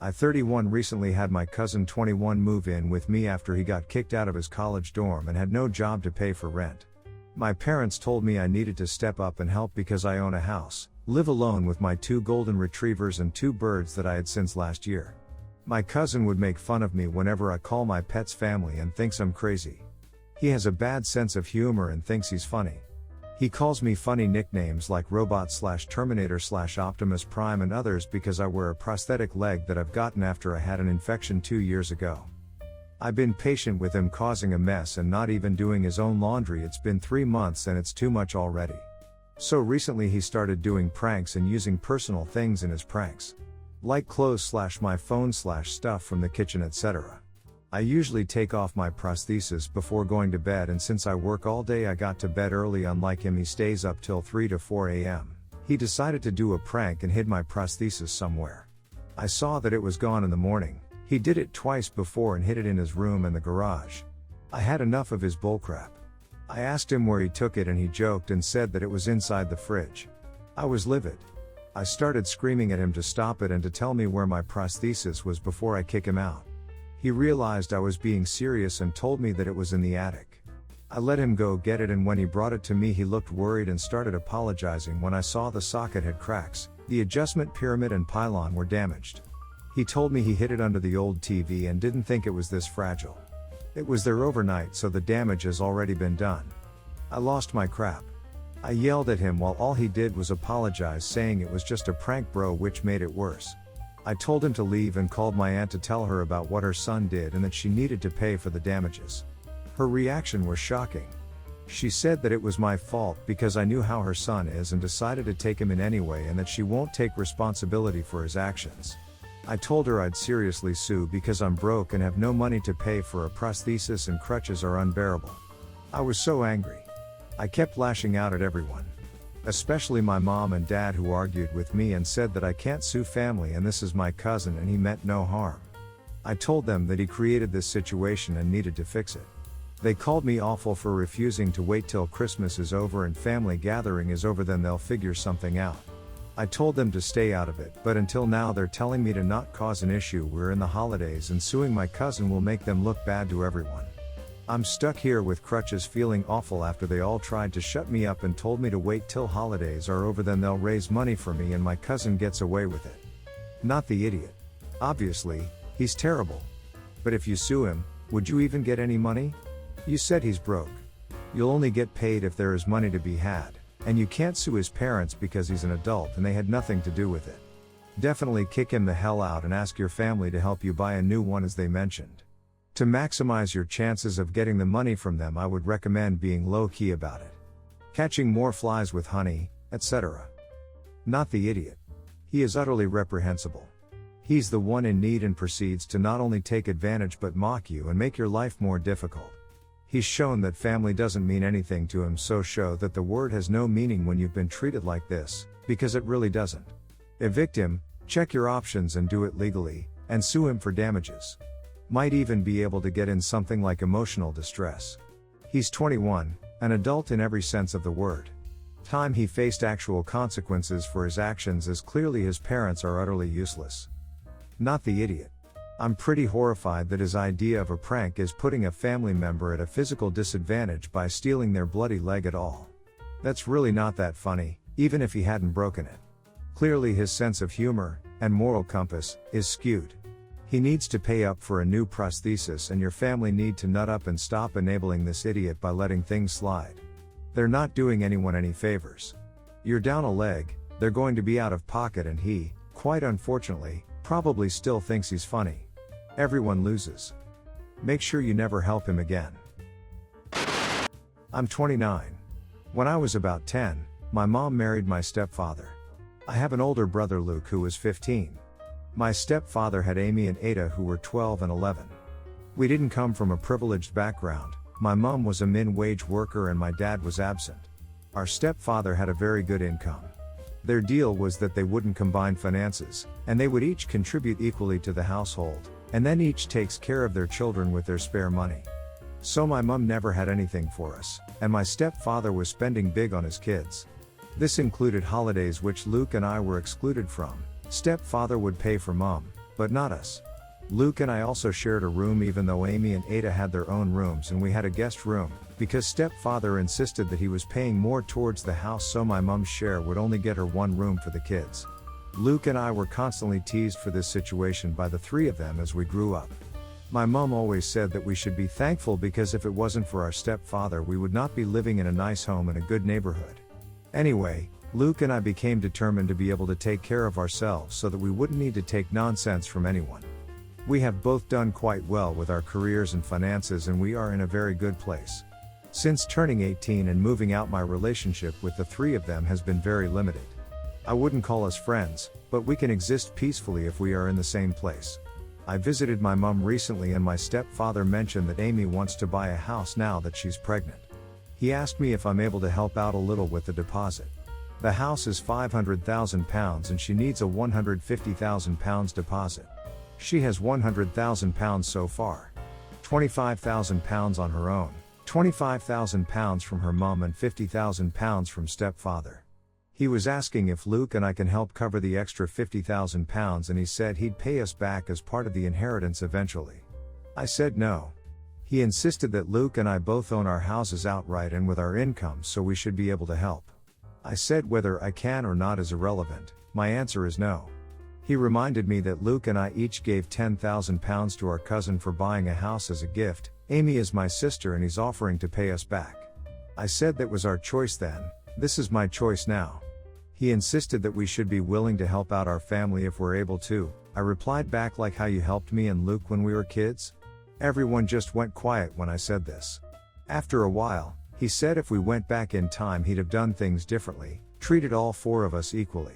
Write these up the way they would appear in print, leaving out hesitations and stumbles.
I 31 recently had my cousin 21 move in with me after he got kicked out of his college dorm and had no job to pay for rent. My parents told me I needed to step up and help because I own a house, live alone with my 2 golden retrievers and 2 birds that I had since last year. My cousin would make fun of me whenever I call my pets family and thinks I'm crazy. He has a bad sense of humor and thinks he's funny. He calls me funny nicknames like Robot/Terminator/Optimus Prime and others because I wear a prosthetic leg that I've gotten after I had an infection 2 years ago. I've been patient with him causing a mess and not even doing his own laundry. It's been 3 months and it's too much already. So recently he started doing pranks and using personal things in his pranks. Like clothes/my phone/stuff from the kitchen, etc. I usually take off my prosthesis before going to bed, and since I work all day I got to bed early. Unlike him, he stays up till 3 to 4 a.m. He decided to do a prank and hid my prosthesis somewhere. I saw that it was gone in the morning. He did it twice before and hid it in his room and the garage. I had enough of his bullcrap. I asked him where he took it and he joked and said that it was inside the fridge. I was livid. I started screaming at him to stop it and to tell me where my prosthesis was before I kick him out. He realized I was being serious and told me that it was in the attic. I let him go get it, and when he brought it to me he looked worried and started apologizing when I saw the socket had cracks, the adjustment pyramid and pylon were damaged. He told me he hid it under the old TV and didn't think it was this fragile. It was there overnight, so the damage has already been done. I lost my crap. I yelled at him while all he did was apologize, saying it was just a prank bro, which made it worse. I told him to leave and called my aunt to tell her about what her son did and that she needed to pay for the damages. Her reaction was shocking. She said that it was my fault because I knew how her son is and decided to take him in anyway, and that she won't take responsibility for his actions. I told her I'd seriously sue because I'm broke and have no money to pay for a prosthesis and crutches are unbearable. I was so angry. I kept lashing out at everyone. Especially my mom and dad, who argued with me and said that I can't sue family and this is my cousin and he meant no harm. I told them that he created this situation and needed to fix it. They called me awful for refusing to wait till Christmas is over and family gathering is over, then they'll figure something out. I told them to stay out of it, but until now they're telling me to not cause an issue. We're in the holidays and suing my cousin will make them look bad to everyone. I'm stuck here with crutches, feeling awful after they all tried to shut me up and told me to wait till holidays are over, then they'll raise money for me and my cousin gets away with it. Not the idiot. Obviously, he's terrible. But if you sue him, would you even get any money? You said he's broke. You'll only get paid if there is money to be had, and you can't sue his parents because he's an adult and they had nothing to do with it. Definitely kick him the hell out and ask your family to help you buy a new one, as they mentioned. To maximize your chances of getting the money from them, I would recommend being low-key about it. Catching more flies with honey, etc. Not the idiot. He is utterly reprehensible. He's the one in need and proceeds to not only take advantage but mock you and make your life more difficult. He's shown that family doesn't mean anything to him, so show that the word has no meaning when you've been treated like this, because it really doesn't. Evict him, check your options and do it legally, and sue him for damages. Might even be able to get in something like emotional distress. He's 21, an adult in every sense of the word. Time he faced actual consequences for his actions, as clearly his parents are utterly useless. Not the idiot. I'm pretty horrified that his idea of a prank is putting a family member at a physical disadvantage by stealing their bloody leg at all. That's really not that funny, even if he hadn't broken it. Clearly his sense of humor and moral compass is skewed. He needs to pay up for a new prosthesis, and your family need to nut up and stop enabling this idiot by letting things slide. They're not doing anyone any favors. You're down a leg, they're going to be out of pocket, and he, quite unfortunately, probably still thinks he's funny. Everyone loses. Make sure you never help him again. I'm 29. When I was about 10, my mom married my stepfather. I have an older brother, Luke, who was 15. My stepfather had Amy and Ada, who were 12 and 11. We didn't come from a privileged background. My mom was a min-wage worker and my dad was absent. Our stepfather had a very good income. Their deal was that they wouldn't combine finances, and they would each contribute equally to the household, and then each takes care of their children with their spare money. So my mom never had anything for us, and my stepfather was spending big on his kids. This included holidays, which Luke and I were excluded from. Stepfather would pay for mom, But not us. Luke and I also shared a room even though Amy and Ada had their own rooms and we had a guest room, because stepfather insisted that he was paying more towards the house so my mom's share would only get her one room for the kids. Luke and I were constantly teased for this situation by the three of them as we grew up. My mom always said that we should be thankful because if it wasn't for our stepfather we would not be living in a nice home in a good neighborhood. Anyway, Luke and I became determined to be able to take care of ourselves so that we wouldn't need to take nonsense from anyone. We have both done quite well with our careers and finances and we are in a very good place. Since turning 18 and moving out, my relationship with the three of them has been very limited. I wouldn't call us friends, but we can exist peacefully if we are in the same place. I visited my mom recently and my stepfather mentioned that Amy wants to buy a house now that she's pregnant. He asked me if I'm able to help out a little with the deposit. The house is £500,000 and she needs a £150,000 deposit. She has £100,000 so far. £25,000 on her own, £25,000 from her mom and £50,000 from stepfather. He was asking if Luke and I can help cover the extra £50,000 and he said he'd pay us back as part of the inheritance eventually. I said no. He insisted that Luke and I both own our houses outright and with our incomes so we should be able to help. I said whether I can or not is irrelevant, my answer is no. He reminded me that Luke and I each gave £10,000 to our cousin for buying a house as a gift. Amy is my sister and he's offering to pay us back. I said that was our choice then, this is my choice now. He insisted that we should be willing to help out our family if we're able to. I replied back like how you helped me and Luke when we were kids. Everyone just went quiet when I said this. After a while, he said if we went back in time he'd have done things differently, treated all four of us equally.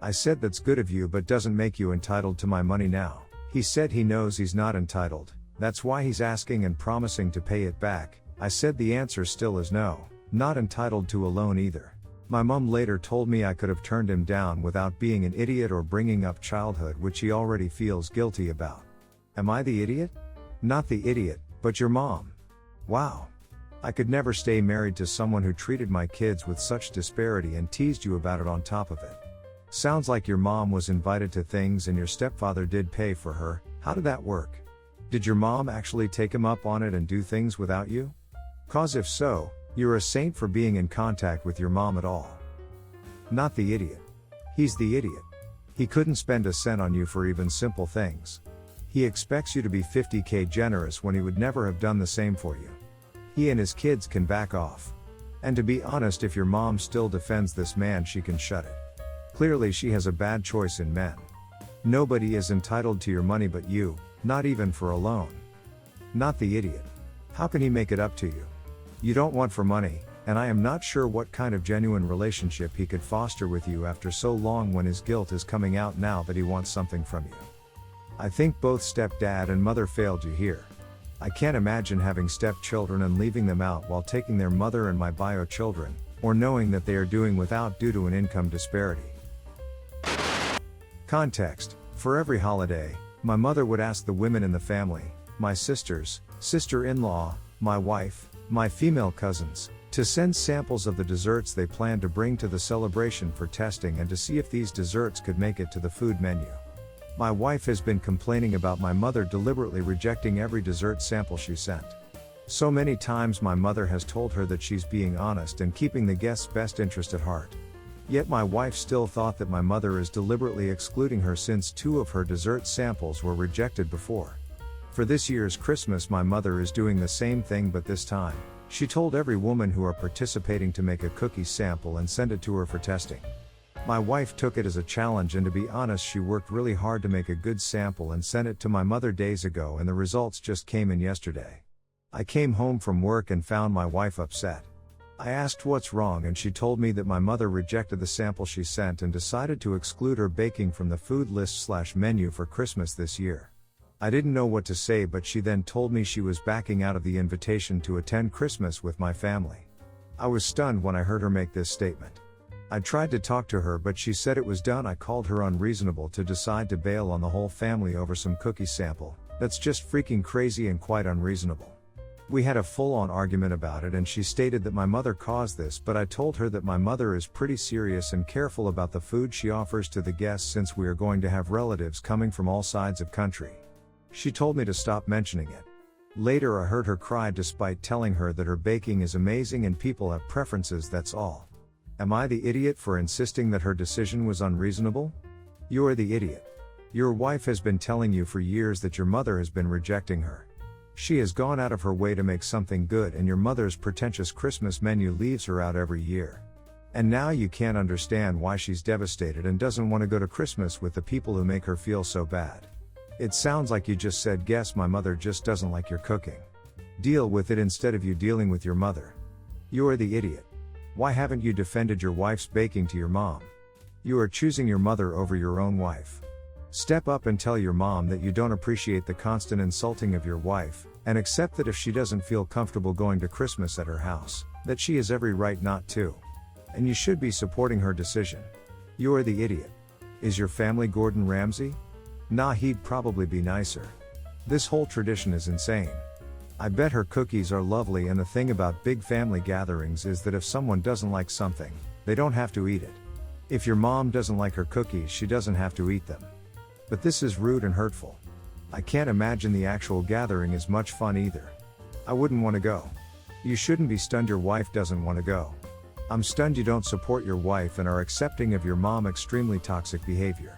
I said that's good of you but doesn't make you entitled to my money now. He said he knows he's not entitled, that's why he's asking and promising to pay it back. I said the answer still is no, not entitled to a loan either. My mom later told me I could have turned him down without being an idiot or bringing up childhood which he already feels guilty about. Am I the idiot? Not the idiot, but your mom. Wow. I could never stay married to someone who treated my kids with such disparity and teased you about it on top of it. Sounds like your mom was invited to things and your stepfather did pay for her. How did that work? Did your mom actually take him up on it and do things without you? 'Cause if so, you're a saint for being in contact with your mom at all. Not the idiot. He's the idiot. He couldn't spend a cent on you for even simple things. He expects you to be 50k generous when he would never have done the same for you. He and his kids can back off. And to be honest, if your mom still defends this man, she can shut it. Clearly she has a bad choice in men. Nobody is entitled to your money but you, not even for a loan. Not the idiot. How can he make it up to you? You don't want for money, and I am not sure what kind of genuine relationship he could foster with you after so long when his guilt is coming out now that he wants something from you. I think both stepdad and mother failed you here. I can't imagine having stepchildren and leaving them out while taking their mother and my bio children, or knowing that they are doing without due to an income disparity. Context: for every holiday, my mother would ask the women in the family, my sisters, sister-in-law, my wife, my female cousins, to send samples of the desserts they planned to bring to the celebration for testing and to see if these desserts could make it to the food menu. My wife has been complaining about my mother deliberately rejecting every dessert sample she sent. So many times my mother has told her that she's being honest and keeping the guest's best interest at heart. Yet my wife still thought that my mother is deliberately excluding her since 2 of her dessert samples were rejected before. For this year's Christmas my mother is doing the same thing, but this time, she told every woman who are participating to make a cookie sample and send it to her for testing. My wife took it as a challenge, and to be honest, she worked really hard to make a good sample and sent it to my mother days ago, and the results just came in yesterday. I came home from work and found my wife upset. I asked what's wrong and she told me that my mother rejected the sample she sent and decided to exclude her baking from the food list/menu for Christmas this year. I didn't know what to say, but she then told me she was backing out of the invitation to attend Christmas with my family. I was stunned when I heard her make this statement. I tried to talk to her, but she said it was done. I called her unreasonable to decide to bail on the whole family over some cookie sample. That's just freaking crazy and quite unreasonable. We had a full-on argument about it and she stated that my mother caused this, but I told her that my mother is pretty serious and careful about the food she offers to the guests since we are going to have relatives coming from all sides of country. She told me to stop mentioning it. Later I heard her cry despite telling her that her baking is amazing and people have preferences, that's all. Am I the idiot for insisting that her decision was unreasonable? You're the idiot. Your wife has been telling you for years that your mother has been rejecting her. She has gone out of her way to make something good and your mother's pretentious Christmas menu leaves her out every year. And now you can't understand why she's devastated and doesn't want to go to Christmas with the people who make her feel so bad. It sounds like you just said, "Guess my mother just doesn't like your cooking." Deal with it instead of you dealing with your mother. You're the idiot. Why haven't you defended your wife's baking to your mom? You are choosing your mother over your own wife. Step up and tell your mom that you don't appreciate the constant insulting of your wife, and accept that if she doesn't feel comfortable going to Christmas at her house, that she has every right not to. And you should be supporting her decision. You're the idiot. Is your family Gordon Ramsay? Nah, he'd probably be nicer. This whole tradition is insane. I bet her cookies are lovely, and the thing about big family gatherings is that if someone doesn't like something, they don't have to eat it. If your mom doesn't like her cookies, she doesn't have to eat them. But this is rude and hurtful. I can't imagine the actual gathering is much fun either. I wouldn't want to go. You shouldn't be stunned your wife doesn't want to go. I'm stunned you don't support your wife and are accepting of your mom's extremely toxic behavior.